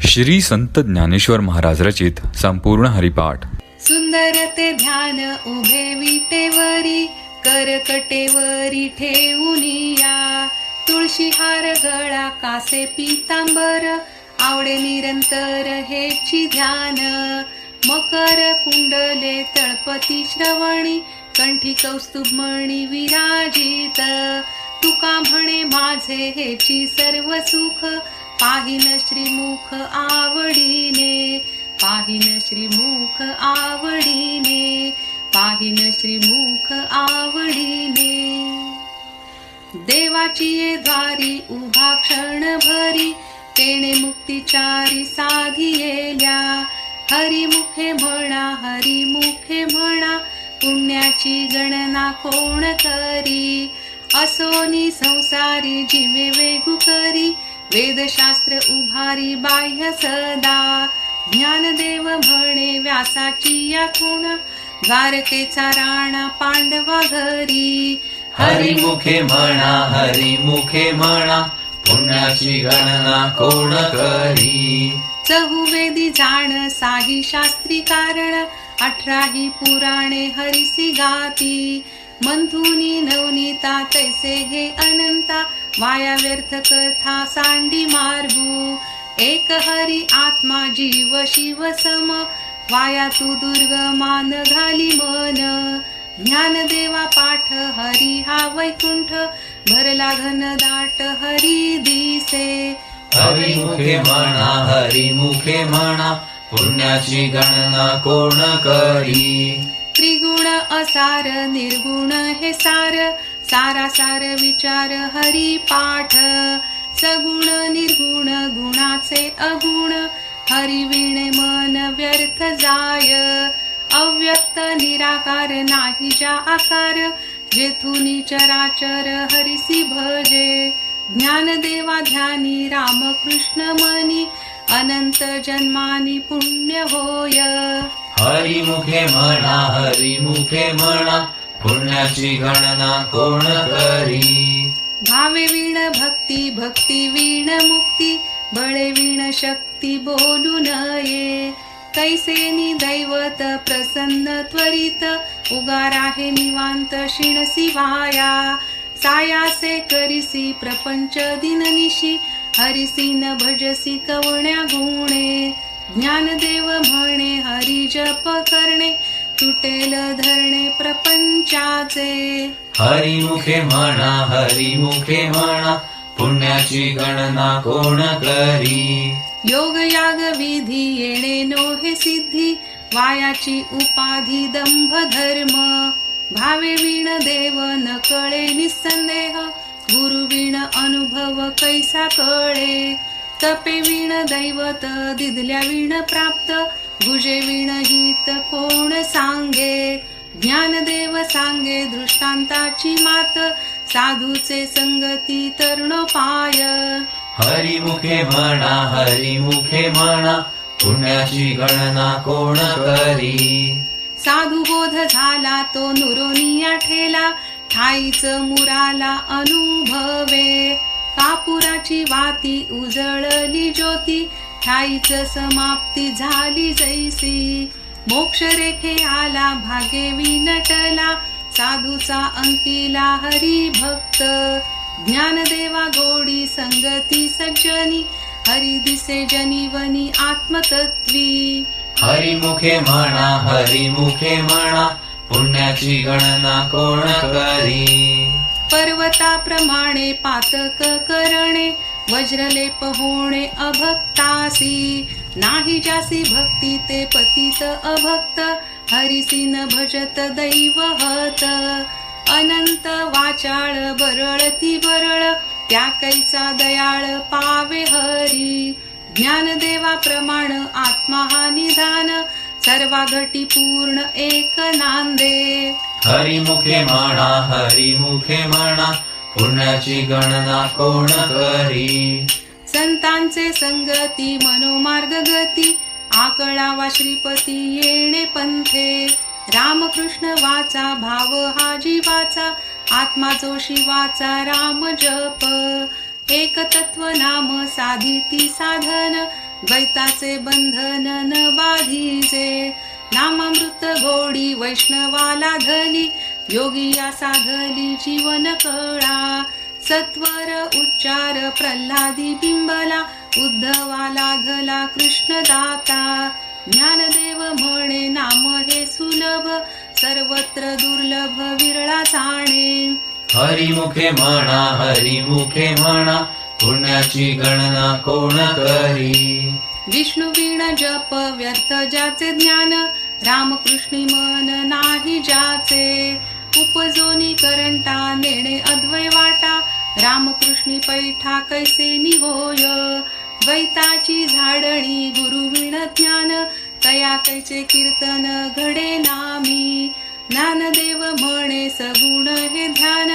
श्री संत ज्ञानेश्वर महाराज रचित संपूर्ण हरिपाठ. सुंदर ते ध्यान उभे विटेवरी, करकटेवरी ठेवूनिया. तुळशी हार गळा कासे पीतांबर, आवडे निरंतर हेची ध्यान. मकर कुंडले तळपती श्रवणी, कंठी कौस्तुभमणी विराजित. तुका म्हणे माझे हेची सर्व सुख, पाहिन श्रीमुख आवडीने. पाहिन श्रीमुख आवडीने. पाहिन श्रीमुख आवडीने. देवाची ये द्वारी उभा क्षण भरी, तेणे मुक्तिचारी साधियेल्या. हरिमुखे म्हणा हरिमुखे म्हणा, पुण्याची गणना कोण करी. असोनी संसारी जीवे वेगू करी, वेदशास्त्र उभारी बाह्य सदा. ज्ञानदेव म्हणे व्यासाची या खूण, द्वारकेचा राणा पांडवा घरी. हरिमुखे म्हणा हरिमुखे म्हणा, पुण्याची गणना कोण करी. चहुवेदी जाण साही शास्त्री कारण, 18 पुराणे हरिसी गाती. मंथुनी नवनीता तैसे हे अनंता, वाया व्यर्थ कथा सांडी मार्गू. एक हरी आत्मा जीव शिव सम, वाया तू दुर्गमान घाली मन. ज्ञानदेवा पाठ हरी हा वैकुंठ, भरला घन दाट हरी दिसे. हरिमुखे म्हणा हरिमुखे म्हणा, पुण्याची गणना कोण करी. त्रिगुण असार निर्गुण हे सार, सारासार विचार हरी पाठ. सगुण निर्गुण गुणाचे अगुण, हरिविणे मन व्यर्थ जाय. अव्यक्त निराकार नाही ज्या आकार, जेथुनी चराचर हरिसी भजे. ज्ञानदेवा ध्यानी रामकृष्ण मनी, अनंत जन्मानी पुण्य होय. हरिमुखे म्हणा हरिमुखे म्हणा, पुण्याची गणना कोण करी. भावे वीण भक्ती भक्ती वीण मुक्ती, बळे वीण शक्ती बोलू नये. कैसेनी दैवत प्रसन्न त्वरित, उगार आहे निवांत शिणसी वाया. सायासे करिसी प्रपंच दिननिशी, हरिसी न भजसी कवण्या गुणे. ज्ञानदेव म्हणे हरी जप करणे, तुटेल धरणे प्रपंचाचे. हरिमुखे म्हणा हरिमुखे म्हणा, पुण्याची गणना कोण करी. योग याग विधी येणे नोहे सिद्धी, वायाची उपाधी दंभ धर्म. भावे वीण देव न कळे निसंदेह, गुरु वीण अनुभव कैसा कळे. तपे वीण दैवत दिदल्या वीण प्राप्त, गुजे वीण हित कोण सांगे. ज्ञानदेव सांगे दृष्टांताची मात, साधूचे संगती तरुणोपाय. हरिमुखे म्हणा हरिमुखे म्हणा, पुण्याची गणना कोण करी. साधू बोध झाला तो नुरोनिया ठेला, ठाईच मुराला अनुभवे. कापुराची वाती उजळली ज्योती, ठाईच समाप्ती झाली जैसी. मोक्ष रेखे आला भागे विनटला, साधूचा अंकिला हरी भक्त. ज्ञानदेवा गोडी संगती सज्जनी, हरी दिसे जनीवनी आत्मतत्वी. हरिमुखे म्हणा हरिमुखे म्हणा, पुण्याची गणना कोण करी. पर्वताप्रमाणे पातक करणे, वज्रलेप होणे अभक्तासी. नाही जासी भक्ती ते पतित अभक्त, हरिसी न भजत दैवहत. अनंत वाचाळ बरळती बरळ, त्या कैचा दयाळ पावे हरी. ज्ञानदेवा प्रमाण आत्मा हा निधान, सर्वा घटी पूर्ण एक नांदे. हरिमुखे म्हणा हरिमुखे म्हणा, पुण्याची गणना कोण करी. संतांचे संगती मनोमार्ग गती, आकळावा श्रीपती येणे पंथे. रामकृष्ण वाचा भाव हा जीवाचा, आत्मा जो शिवाचा राम जप. एक तत्व नाम साधिती साधन, द्वैताचे बंधन न बाधीजे. नामामृत गोडी वैष्णवाला धली, योगिया साधली जीवन कळा. सत्वर उच्चार प्रल्हादी बिंबला, उद्धवाला धला कृष्ण दाता. ज्ञानदेव म्हणे नाम हे सुलभ, सर्वत्र दुर्लभ विरळा जाणे. हरिमुखे म्हणा हरिमुखे म्हणा, पुण्याची गणना कोण करी. विष्णू वीण जप व्यर्थ ज्याचे ज्ञान, रामकृष्णी मन नाही ज्याचे. उपजोनी करंटा नेणे अद्वै वाटा, रामकृष्णी पैठा कैसे निहोय. द्वैताची झाडणी गुरुविण ज्ञान, तया कैचे कीर्तन घडे नामी. ज्ञानदेव म्हणे सगुण हे ध्यान,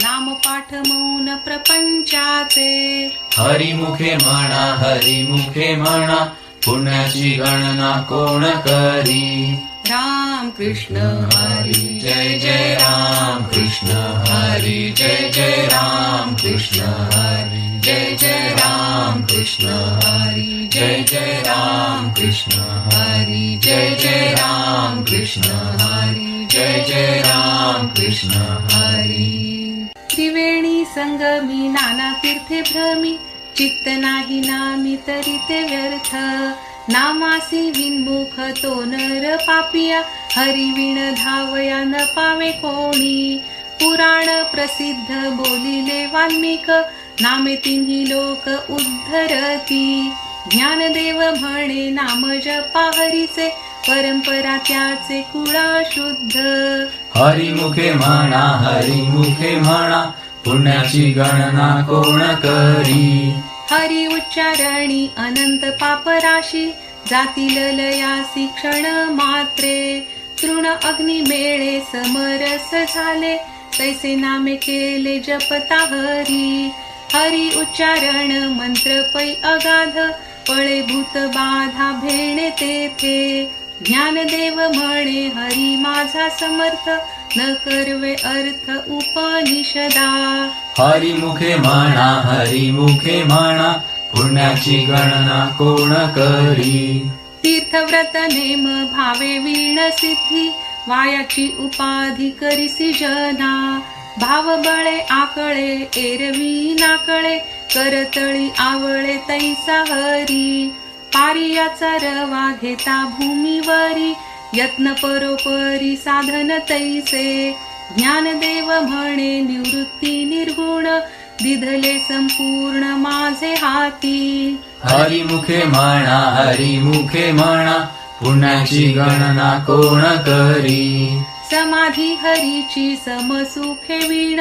नाम पाठ मौन प्रपंचाचे. हरिमुखे म्हणा हरिमुखे म्हणा, पुण्याची गणना कोण करी. राम कृष्ण हरी जय जय राम कृष्ण हरी, जय जय राम कृष्ण हरी, जय जय राम कृष्ण हरी, जय जय राम कृष्ण हरी, जय जय राम कृष्ण हरी, जय जय राम कृष्ण हरी. त्रिवेणी संगमी नाना तीर्थे भ्रमी, चित्त नाही नामी तरी ते व्यर्थ. नामासी विन्मुख तो नर पापिया, हरिविण धावया न पावे कोणी. पुराण प्रसिद्ध बोलिले वाल्मिक, नामे तिन्ही लोक उद्धरती. ज्ञानदेव म्हणे नाम जपा हरीचे, परंपरा त्याचे कुळ शुद्ध. हरिमुखे म्हणा हरिमुखे म्हणा, पुण्याची गणना कोण करी. हरी उच्चारणी अनंत पापराशी, जातील लयासी क्षण मात्रे. तृण अग्नी मेळे समरस झाले, तैसे नामे केले जपता हरी. हरी उच्चारण मंत्र पै अगाध, पळे भूत बाधा भेणे तेथे. ज्ञानदेव म्हणे हरी माझा समर्थ, न करवे अर्थ उपनिषदा. हरिमुखे म्हणा हरिमुखे म्हणा, पुण्याची गणना कोण करी. तीर्थव्रत नेम भावे वीण सिद्धी, वायाची उपाधी करिसी जना. भाव बळे आकळे एरवी नाकळे, करतळी आवळे तैसा हरी. पारियाचा रवा घेता भूमीवरी, यत्न परोपरी साधन तैसे. ज्ञानदेव म्हणे निवृत्ती निर्गुण, दिधले संपूर्ण माझे हाती. हरिमुखे म्हणा हरिमुखे म्हणा, पुण्याची गणना कोण करी. समाधी हरीची समसुखे वीण,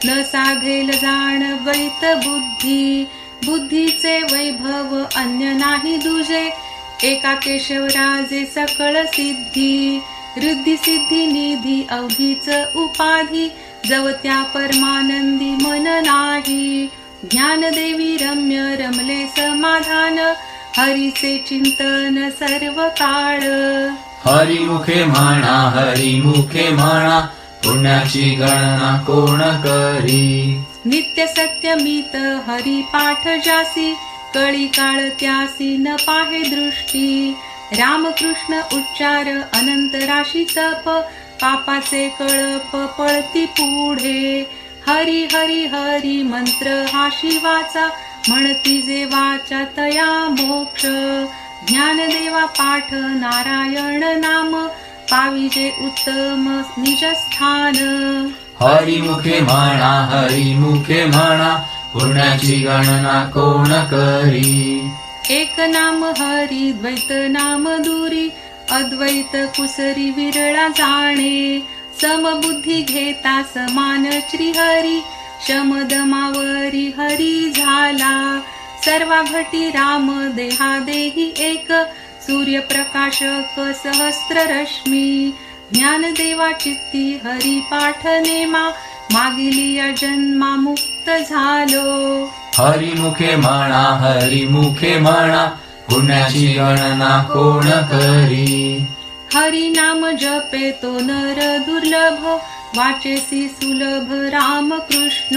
न साधेल जाण द्वैत बुद्धी. बुद्धीचे वैभव अन्य नाही दुजे, एका केशवराजे सकळ सिद्धी. रिद्धी सिद्धी निधी अवघीच उपाधी, जवत्या परमानंदी मन नाही. ज्ञानदेवी रम्य रमले समाधान, हरीचे चिंतन सर्व काळ. हरिमुखे म्हणा हरिमुखे म्हणा, पुण्याची गणना कोण करी. नित्य सत्यमित हरी पाठ जासी, कळी काळ त्यासी न पाहे दृष्टी. रामकृष्ण उच्चार अनंत राशी तप, पापाचे कळप पळती पुढे. हरी हरी हरी मंत्र हा शिवाचा, म्हणती जे वाचा तया मोक्ष. ज्ञानदेवा पाठ नारायण नाम, पाविजे उत्तम निजस्थान. हरिमुखे म्हणा हरिमुखे म्हणा, पुण्याची गणना कोण करी. एक नाम हरी द्वैत नाम दुरी, अद्वैत कुसरी विरळा जाणे. समबुद्धी घेता समान श्रीहरी, शमदमावरी हरी झाला. सर्वा घटी राम देहादेही एक, सूर्यप्रकाशक सहस्त्र रश्मी. ज्ञानदेवा चित्ती हरी पाठ नेमा, मागिली या जन्मा मुक्त झालो. हरिमुखे म्हणा हरिमुखे म्हणा, पुण्याची गणना कोण करी. हरी नाम जपे तो नर दुर्लभ, वाचेसी सुलभ रामकृष्ण.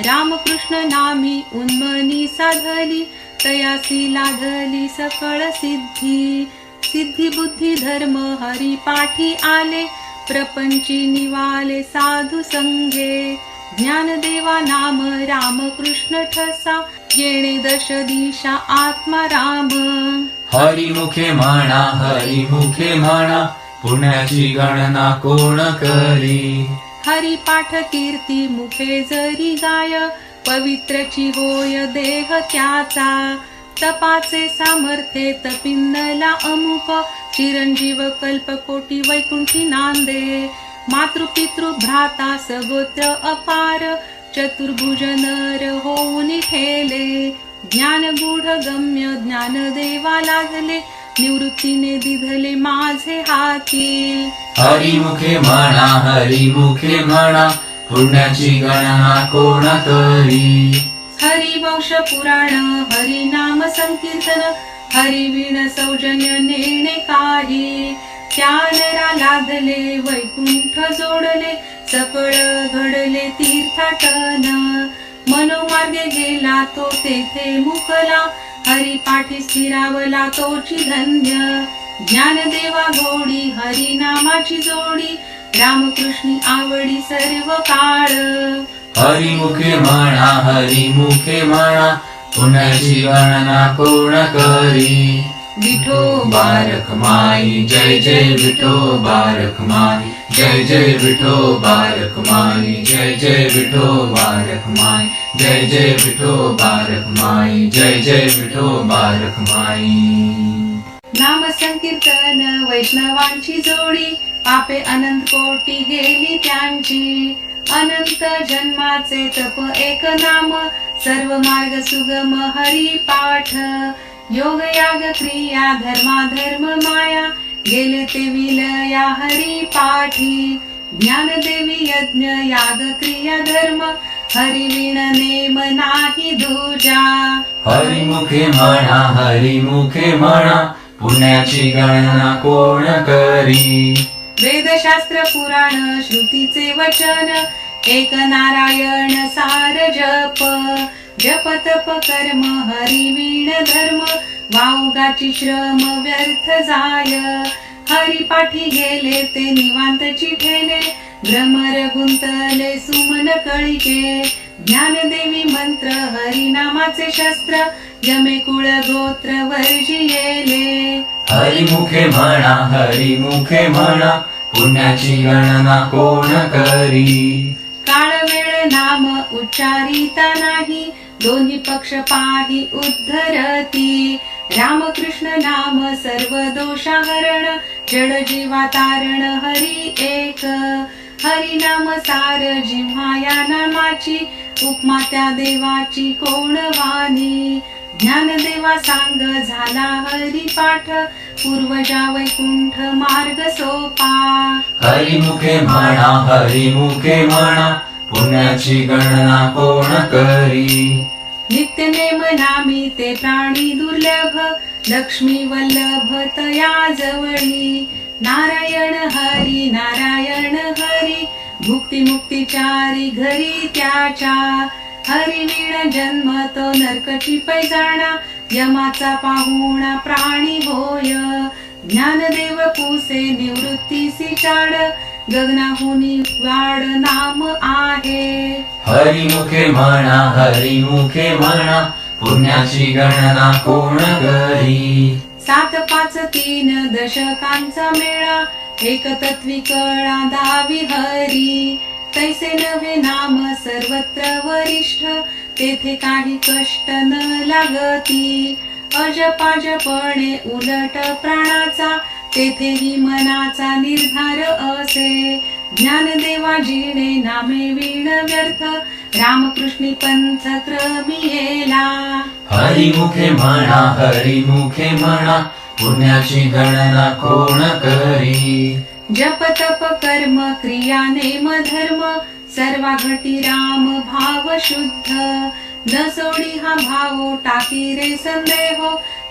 रामकृष्ण नामी उन्मनी साधली, तयासी लाधली सकळ सिद्धी. सिद्धी बुद्धी धर्म हरी पाठी आले, प्रपंची निवाले साधू संगे. ज्ञानदेवा नाम राम कृष्ण ठसा, येणे दश दिशा आत्मा राम. हरिमुखे म्हणा हरिमुखे म्हणा, पुण्याची गणना कोण करी. हरी पाठ कीर्ती मुखे जरी गाय, पवित्रची होय देह त्याचा. तपाचे सामर्थ्ये तपिंदला अमुक, चिरंजीव कल्पकोटी वैकुंठी नांदे. मातृपितृ भ्राता सगोत्र अपार, चतुर्भुज नर होऊन ठेले. ज्ञान गूढ गम्य ज्ञानदेवा लाजले, निवृत्तीने दिधले माझे हाती. हरिमुखे म्हणा हरिमुखे म्हणा, पुण्याची गणना कोण करी. हरिवंश पुराण हरिनाम संकीर्तन, हरिवीण सौजन्य नेणे काही. त्या नरा लादले वैकुंठ जोडले, सकळ घडले तीर्थाटन. मनोमार्गे गेला तो तेथे मुकला, हरिपाठी स्थिरावला तोची धन्य. ज्ञानदेवा गोडी हरिनामाची जोडी, रामकृष्णी आवडी सर्व काळ. हरिमुखे म्हणा हरिमुखे म्हणा, पुण्याची गणना कोण करी. विठो बारक माई जय जय विठो बारक माई, जय जय विठो बारक माई, जय जय विठो बारक माई, जय जय विठो बारक माई, जय जय विठो बारक माई. नाम संकीर्तन वैष्णवांची जोडी, पापे अनंत कोटी गेली त्यांची. अनंत जन्माचे तप एक नाम, सर्व मार्ग सुगम हरी पाठ. योग याग क्रिया धर्माधर्म माया, गेले ते विलया हरी पाठी. ज्ञानदेवी यज्ञ याग क्रिया धर्म, हरिवीण नेम नाही दूजा. हरिमुखे म्हणा हरिमुखे म्हणा, पुण्याची गणना कोण करी. वेदशास्त्र पुराण श्रुतीचे वचन, एक नारायण सार जप. जप तप कर्म हरिवीण धर्म, वाऊगाची श्रम व्यर्थ जाय. हरिपाठी गेले ते निवांतची ठेले, भ्रमर गुंतले सुमन कळिके. ज्ञानदेवी मंत्र हरिनामाचे शस्त्र, यमे कुळ गोत्र वर्जियेले. हरिमुखे म्हणा हरिमुखे म्हणा, पुण्याची गणना कोण करी. काळ वेळ नाम उच्चारिता नाही, दोन्ही पक्ष पाही उद्धरती. रामकृष्ण नाम सर्व दोषाहरण, जड जीवा तारण हरी एक. हरिनाम सार जिव्हा या नामाची, उपमा त्या देवाची कोण वाणी. ज्ञानदेवा सांग झाला हरिपाठ, पूर्वजा वैकुंठ मार्ग सोपा. हरिमुखे म्हणा हरिमुखे म्हणा, पुण्याची गणना कोण करी. नित्य नेम नामी ते प्राणी दुर्लभ, लक्ष्मी वल्लभ तया जवळी. नारायण हरी नारायण हरी, भुक्ती मुक्तीचारी घरी त्याच्या. हरिवीण जन्म तो नरकची पैजाणा, यमाचा पाहुणा प्राणी होय. ज्ञानदेव पुसे निवृत्तीसी चाड, गगनाहुनी वाड नाम आहे. हरिमुखे म्हणा हरिमुखे म्हणा, पुण्याची गणना कोण करी. 7 5 3 दशकांचा मेळा, एक तत्वी कळा दावी हरी. तैसे नवे नाम सर्वत्र वरिष्ठ, तेथे काही कष्ट न लागती. अजपाजपणे उलट प्राणाचा, तेथेही मनाचा निर्धार असे. ज्ञानदेवा जिणे नामे वीण व्यर्थ, रामकृष्णी पंथ क्रमी येला. हरिमुखे म्हणा हरिमुखे म्हणा, पुण्याची गणना कोण करी. जप तप कर्म क्रिया नेम धर्म, सर्वा घटी राम भाव शुद्ध. न सोडी हा भाव टाकी रे संदेह,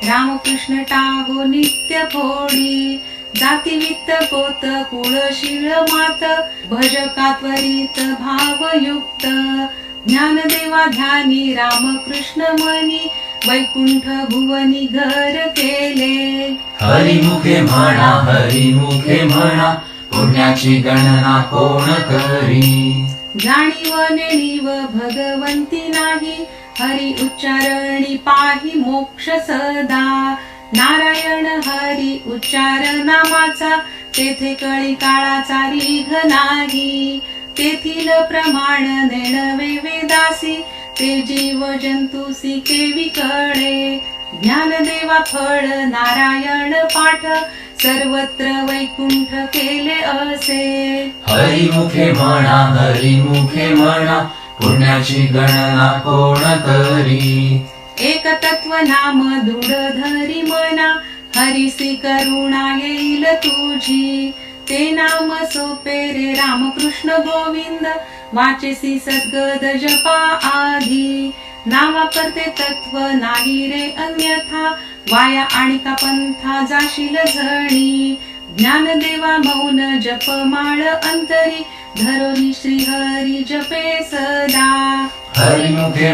रामकृष्ण टाहो नित्य फोडी. जाती वित्त पोत कुळशीळ मात, भजका त्वरित भावयुक्त. ज्ञानदेवा ध्यानी रामकृष्ण मनी, वैकुंठ भुवनी घर केले. हरिमुखे म्हणा पुण्याची गणना कोण करी. जाणीव नेणीव भगवंती नाही, हरी उच्चारणी पाही मोक्ष सदा. नारायण हरी उच्चार नामाचा, तेथे कळी काळाचा रीघ नाही. तेथील प्रमाण नेणवे वेदासी, ते जीव जंतुसी केवी कळे. ज्ञानदेवा फळ नारायण पाठ, सर्वत्र वैकुंठ केले असे. हरिमुखे म्हणा पुण्याची गणना कोण करी. एक तत्व नाम दृढ धरी मना, हरिसी करुणा येईल तुझी. ते नाम सोपे रे रामकृष्ण गोविंद, वाचेसी सद्गद जपा आधी. नावा करते तत्व नाही रे अन्यथा, वाया आणि का पंथा जाशील झणी. ज्ञानदेवा मौन जप माळ अंतरी, धरोनी श्री हरी जपे सदा. हरिमुखे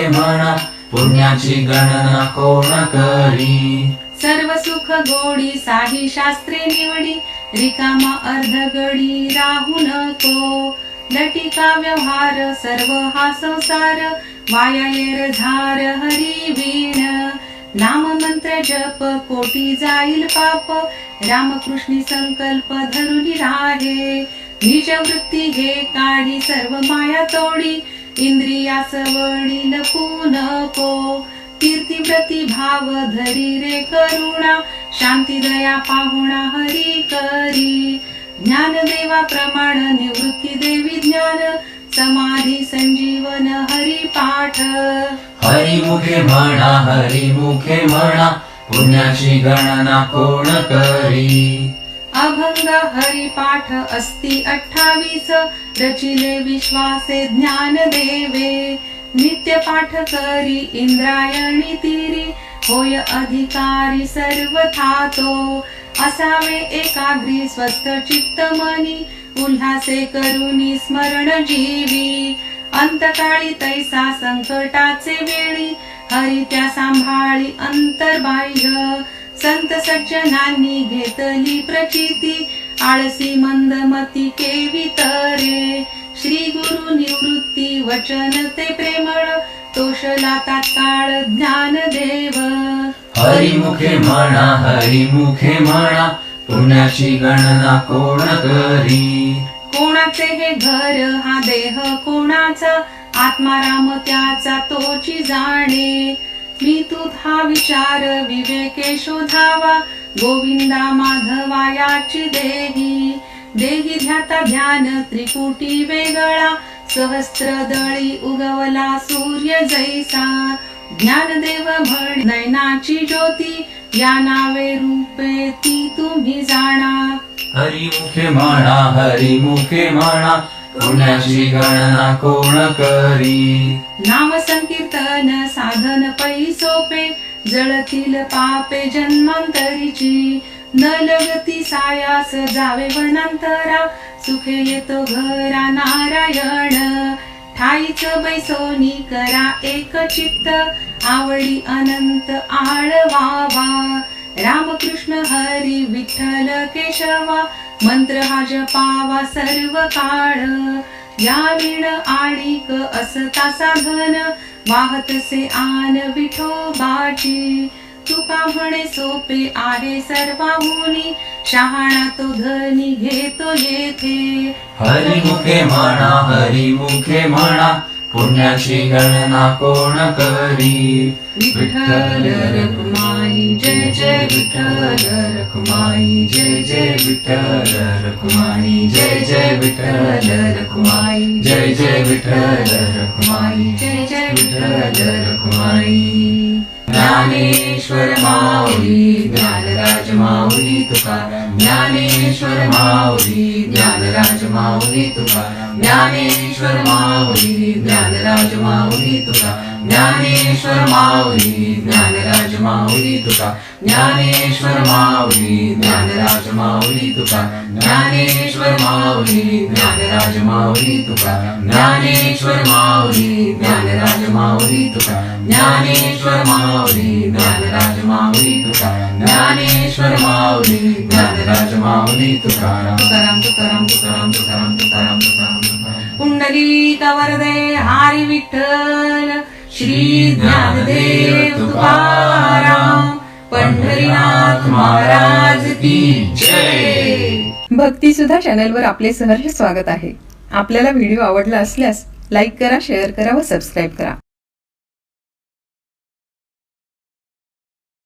म्हणा पुण्याची गणना कोण करी. सर्व सुख गोडी साही शास्त्रे निवडी, रिकामा अर्धगडी राहू नको. लटिका व्यवहार सर्व हा संसार, वाया येर झार हरी वीण. नाम मंत्र जप कोटी जाईल पाप, रामकृष्णी संकल्प धरुनी राहे. निज वृत्ती घे काढी सर्व माया तोडी, इंद्रियास वडील नको. कीर्ती व्रती भाव धरी रे करुणा, शांती दया पाहुणा हरी करी. ज्ञानदेवा प्रमाण निवृत्ती देवी ज्ञान, समाधी संजीवन हरी पाठ. हरिमुखे म्हणा पुण्याची गणना कोण करी. अभंग हरिपाठ अस्ति 28, रचिले विश्वासे ज्ञान देवे. नित्य पाठ करी इंद्रायणी तीरी, होय अधिकारी सर्वथा तो. असावे एकाग्री स्वस्थ चित्त मनी, उल्हासे करुनी स्मरण जीवी. अंतकाळी तैसा संकटाचे वेळी, हरी त्या सांभाळी अंतर्बाह्य. संत सज्जनांनी घेतली प्रचिती, आळसी मंदमती केवी तरे. श्री गुरु निवृत्ती वचन ते प्रेमळ, तोषला तात्काळ ज्ञानदेव. हरिमुखे म्हणा पुण्याची गणना कोण करी. कोणाचे हे घर हा देह कोणाचा, आत्मा राम त्याचा तोची जाणे. मी तूत हा विचार विवेके शोधावा, गोविंदा माधवा याची देही. देही ध्याता ध्यान त्रिकुटी वेगळा, सहस्त्र दळी उगवला सूर्य जैसा. ज्ञानदेव म्हण नयनाची ज्योती, या नावे रूपे ती तुम्ही जाणा. हरिमुखे म्हणा पुण्याची गणना कोण करी. नाम संकीर्तन साधन पै सोपे, जळतील पापे जन्मांतरीची. न लगती सायास जावे वनांतरा, सुखे येतो घरा नारायण. ठाईच बैसोनी करा एक चित्त, आवडी अनंत आळवावा. रामकृष्ण हरी विठ्ठल केशवा, मंत्र हा जपावा सर्व काळ. या विण आडिक असता साधन, वाहतसे आन विठोबाची. तुका म्हणे सोपे आहे सर्वाहुनी, शहाणा तो धनी घेतो येथे. हरिमुखे म्हणा पुण्याची गणना कोण करी. विठ्ठल रखुमाई जय जय विठ्ठल रखुमाई जय जय विठ्ठल रखुमाई जय जय विठ्ठल रखुमाई जय जय विठ्ठल रखुमाई जय जय विठ्ठल रखुमाई. ज्ञानेश्वर माऊली ज्ञानराज माऊली तुकाराम. ज्ञानेश्वर माऊली ज्ञानराज माऊली तुकाराम. ज्ञानेश्वर माऊली ज्ञानराज माऊली तुका ज्ञानेश्वर माऊली ज्ञानराज माऊली तुका ज्ञानेश्वर माऊली ज्ञानराज माऊली तुका ज्ञानेश्वर माऊली ज्ञानराज माऊली तुका ज्ञानेश्वर माऊली ज्ञानराज माऊली तुका ज्ञानेश्वर माऊली ज्ञानराज माऊली तुका ज्ञानेश्वर माऊली ज्ञानराज माऊली तुकाराम तुकाराम तुकाराम तुकाराम तुकाराम तुकाराम तुकाराम पुंडलिक वरदे हरी विठ्ठल श्री ज्ञानदेव तुकाराम पंढरीनाथ महाराज की जय. भक्ती सुद्धा चॅनलवर आपले सहर्ष स्वागत आहे. आपल्याला व्हिडिओ आवडला असल्यास लाईक करा, शेअर करा व सबस्क्राईब करा.